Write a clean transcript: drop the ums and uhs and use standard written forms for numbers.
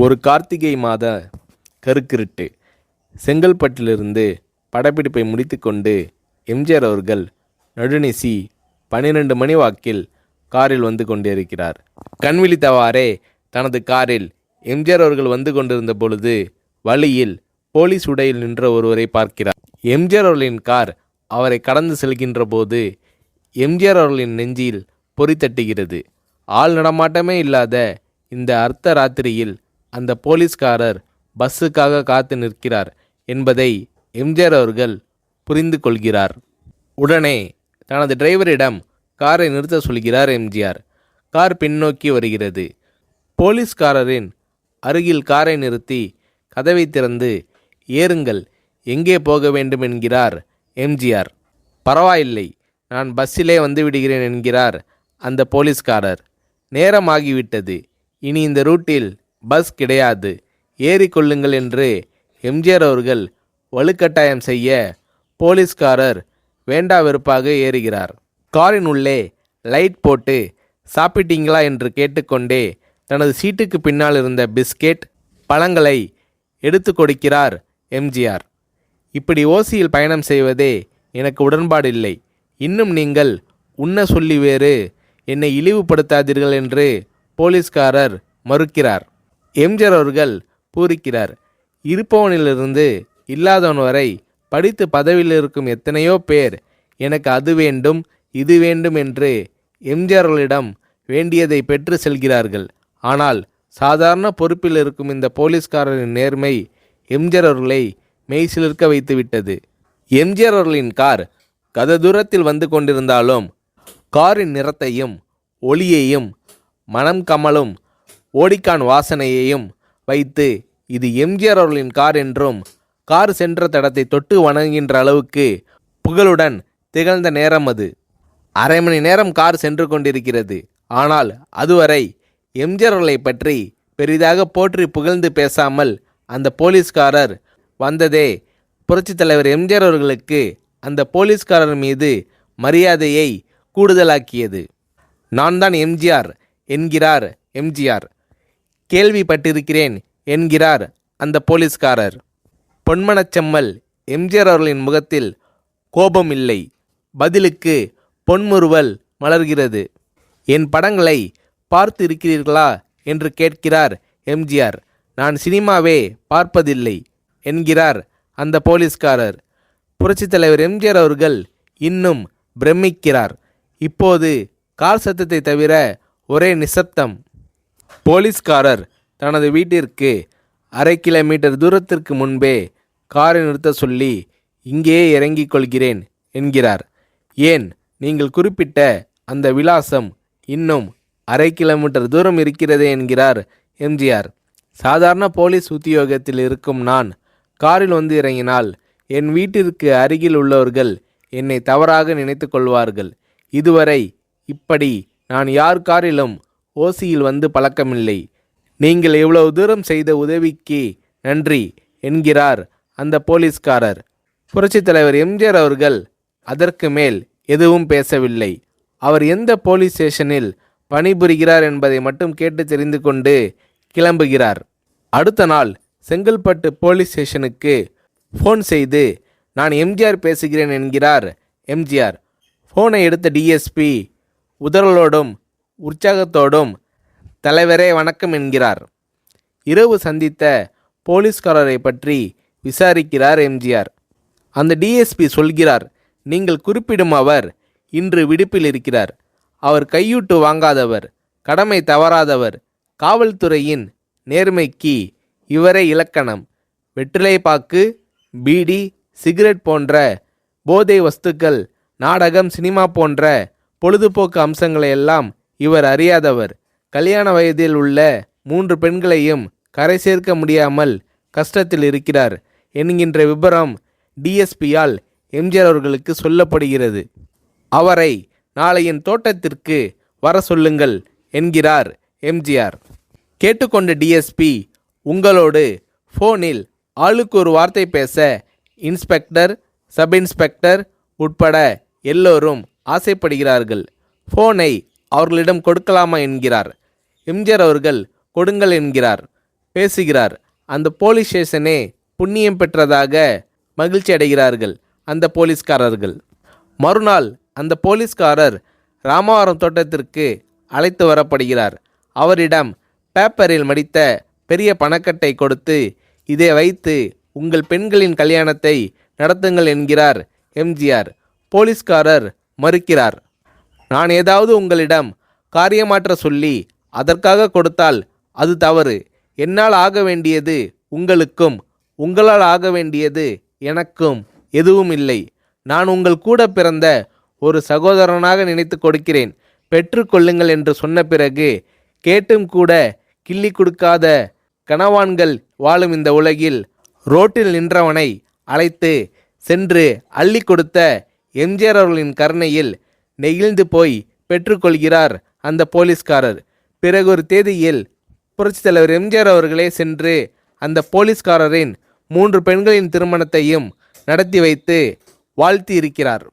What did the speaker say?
ஒரு கார்த்திகை மாத கருக்கிருட்டு. செங்கல்பட்டிலிருந்து படப்பிடிப்பை முடித்துக்கொண்டு எம்ஜிஆர் அவர்கள் நடுநிசி 12 மணி வாக்கில் காரில் வந்து கொண்டிருக்கிறார். கண்விழித்தவாறே தனது காரில் எம்ஜிஆர் அவர்கள் வந்து கொண்டிருந்த பொழுது வழியில் போலீஸ் உடையில் நின்ற ஒருவரை பார்க்கிறார். எம்ஜிஆர் அவர்களின் கார் அவரை கடந்து செல்கின்ற போது எம்ஜிஆர் அவர்களின் நெஞ்சில் பொறி தட்டுகிறது. ஆள் நடமாட்டமே இல்லாத இந்த அர்த்த ராத்திரியில் அந்த போலீஸ்காரர் பஸ்ஸுக்காக காத்து நிற்கிறார் என்பதை எம்ஜிஆர் அவர்கள் புரிந்து கொள்கிறார். உடனே தனது டிரைவரிடம் காரை நிறுத்த சொல்கிறார் எம்ஜிஆர். கார் பின்னோக்கி வருகிறது. போலீஸ்காரரின் அருகில் காரை நிறுத்தி கதவை திறந்து ஏறுங்கள், எங்கே போக வேண்டும் என்கிறார் எம்ஜிஆர். பரவாயில்லை, நான் பஸ்ஸிலே வந்து விடுகிறேன் என்கிறார் அந்த போலீஸ்காரர். நேரமாகிவிட்டது, இனி இந்த ரூட்டில் பஸ் கிடையாது, ஏறிக்கொள்ளுங்கள் என்று எம்ஜிஆர் அவர்கள் வலுக்கட்டாயம் செய்ய போலீஸ்காரர் வேண்டா வெறுப்பாக ஏறுகிறார். காரின் உள்ளே லைட் போட்டு சாப்பிட்டீங்களா என்று கேட்டுக்கொண்டே தனது சீட்டுக்கு பின்னால் இருந்த பிஸ்கெட் பழங்களை எடுத்து கொடுக்கிறார் எம்ஜிஆர். இப்படி ஓசியில் பயணம் செய்வதே எனக்கு உடன்பாடில்லை. இன்னும் நீங்கள் உண்ண சொல்லி வேறு என்னை இழிவுபடுத்தாதீர்கள் என்று போலீஸ்காரர் மறுக்கிறார். எம்ஜிஆர் அவர்கள் பூரிக்கிறார். இருப்பவனிலிருந்து இல்லாதவன் வரை படித்து பதவியில் இருக்கும் எத்தனையோ பேர் எனக்கு அது வேண்டும் இது வேண்டும் என்று எம்ஜிஆர் அவர்களிடம் வேண்டியதை பெற்று செல்கிறார்கள். ஆனால் சாதாரண பொறுப்பில் இருக்கும் இந்த போலீஸ்காரரின் நேர்மை எம்ஜிஆர் அவர்களை மெய்சிலிர்க்க வைத்துவிட்டது. எம்ஜிஆர் அவர்களின் கார் கத தூரத்தில் வந்து கொண்டிருந்தாலும் காரின் நிறத்தையும் ஒளியையும் மனம் கமலும் ஓடிக்கான் வாசனையையும் வைத்து இது எம்ஜிஆர் அவர்களின் கார் என்றும் கார் சென்ற தடத்தை தொட்டு வணங்குகின்ற அளவுக்கு புகழுடன் திகழ்ந்த நேரம் அது. அரை மணி நேரம் கார் சென்று கொண்டிருக்கிறது. ஆனால் அதுவரை எம்ஜிஆர் அவர்களை பற்றி பெரிதாக போற்றி புகழ்ந்து பேசாமல் அந்த போலீஸ்காரர் வந்ததே புரட்சித் தலைவர் எம்ஜிஆர் அவர்களுக்கு அந்த போலீஸ்காரர் மீது மரியாதையை கூடுதலாக்கியது. நான் தான் எம்ஜிஆர் என்கிறார் எம்ஜிஆர். கேள்விப்பட்டிருக்கிறேன் என்கிறார் அந்த போலீஸ்காரர். பொன்மனச்செம்மல் எம்ஜிஆர் அவர்களின் முகத்தில் கோபம் இல்லை, பதிலுக்கு பொன்முறுவல் மலர்கிறது. என் படங்களை பார்த்து இருக்கிறீர்களா என்று கேட்கிறார் எம்ஜிஆர். நான் சினிமாவே பார்ப்பதில்லை என்கிறார் அந்த போலீஸ்காரர். புரட்சித் தலைவர் எம்ஜிஆர் அவர்கள் இன்னும் பிரமிக்கிறார். இப்போது கார் சத்தத்தை தவிர ஒரே நிசப்தம். போலீஸ்காரர் தனது வீட்டிற்கு 1/2 கிலோமீட்டர் தூரத்திற்கு முன்பே காரை நிறுத்த சொல்லி இங்கேயே இறங்கிக் கொள்கிறேன் என்கிறார். ஏன், நீங்கள் குறிப்பிட்ட அந்த விலாசம் இன்னும் 1/2 கிலோமீட்டர் தூரம் இருக்கிறதே என்கிறார் எம்ஜிஆர். சாதாரண போலீஸ் உத்தியோகத்தில் இருக்கும் நான் காரில் வந்து இறங்கினால் என் வீட்டிற்கு அருகில் உள்ளவர்கள் என்னை தவறாக நினைத்து கொள்வார்கள். இதுவரை இப்படி நான் யார் காரிலும் ஓசியில் வந்து பழக்கமில்லை. நீங்கள் இவ்வளவு தூரம் செய்த உதவிக்கு நன்றி என்கிறார் அந்த போலீஸ்காரர். புரட்சித் தலைவர் எம்ஜிஆர் அவர்கள் அதற்கு மேல் எதுவும் பேசவில்லை. அவர் எந்த போலீஸ் ஸ்டேஷனில் பணிபுரிகிறார் என்பதை மட்டும் கேட்டு தெரிந்து கொண்டு கிளம்புகிறார். அடுத்த நாள் செங்கல்பட்டு போலீஸ் ஸ்டேஷனுக்கு ஃபோன் செய்து நான் எம்ஜிஆர் பேசுகிறேன் என்கிறார் எம்ஜிஆர். ஃபோனை எடுத்த டிஎஸ்பி உதறலோடும் உற்சாகத்தோடும் தலைவரே வணக்கம் என்கிறார். இரவு சந்தித்த போலீஸ்காரரை பற்றி விசாரிக்கிறார் எம்ஜிஆர். அந்த டிஎஸ்பி சொல்கிறார், நீங்கள் குறிப்பிடும் அவர் இன்று விடுப்பில் இருக்கிறார். அவர் கையூட்டு வாங்காதவர், கடமை தவறாதவர். காவல்துறையின் நேர்மைக்கு இவரே இலக்கணம். வெற்றிலை பாக்கு, பீடி, சிகரெட் போன்ற போதை வஸ்துக்கள், நாடகம், சினிமா போன்ற பொழுதுபோக்கு அம்சங்களையெல்லாம் இவர் அறியாதவர். கல்யாண வயதில் உள்ள 3 பெண்களையும் கரை சேர்க்க முடியாமல் கஷ்டத்தில் இருக்கிறார் என்கின்ற விபரம் டிஎஸ்பியால் எம்ஜிஆர் அவர்களுக்கு சொல்லப்படுகிறது. அவரை நாளை என் தோட்டத்திற்கு வர சொல்லுங்கள் என்கிறார் எம்ஜிஆர். கேட்டுக்கொண்ட டிஎஸ்பி உங்களோடு ஃபோனில் ஆளுக்கு ஒரு வார்த்தை பேச இன்ஸ்பெக்டர், சப் இன்ஸ்பெக்டர் உட்பட எல்லோரும் ஆசைப்படுகிறார்கள். ஃபோனை அவர்களிடம் கொடுக்கலாமா என்கிறார். எம்ஜிஆர் அவர்கள் கொடுங்கள் என்கிறார். பேசுகிறார். அந்த போலீஸ் ஸ்டேஷனே புண்ணியம் பெற்றதாக மகிழ்ச்சி அடைகிறார்கள் அந்த போலீஸ்காரர்கள். மறுநாள் அந்த போலீஸ்காரர் ராமவரம் தோட்டத்திற்கு அழைத்து வரப்படுகிறார். அவரிடம் பேப்பரில் மடித்த பெரிய பணக்கட்டை கொடுத்து, இதை வைத்து உங்கள் பெண்களின் கல்யாணத்தை நடத்துங்கள் என்கிறார் எம்ஜிஆர். போலீஸ்காரர் மறுக்கிறார். நான் ஏதாவது உங்களிடம் காரியமாற்ற சொல்லி அதற்காக கொடுத்தால் அது தவறு. என்னால் ஆக வேண்டியது உங்களுக்கும், உங்களால் ஆக வேண்டியது எனக்கும் எதுவும் இல்லை. நான் உங்கள் கூட பிறந்த ஒரு சகோதரனாக நினைத்து கொடுக்கிறேன், பெற்றுக்கொள்ளுங்கள் என்று சொன்ன பிறகு கேட்டும் கூட கிள்ளி கொடுக்காத கனவான்கள் வாழும் இந்த உலகில் ரோட்டில் நின்றவனை அழைத்து சென்று அள்ளி கொடுத்த எம்ஜிஆர் அவர்களின் கருணையில் நெகிழ்ந்து போய் பெற்றுக்கொள்கிறார் அந்த போலீஸ்காரர். பிறகு ஒரு தேதியில் புரட்சித் தலைவர் எம்ஜிஆர் அவர்களே சென்று அந்த போலீஸ்காரரின் 3 பெண்களின் திருமணத்தையும் நடத்தி வைத்து வாழ்த்தி இருக்கிறார்.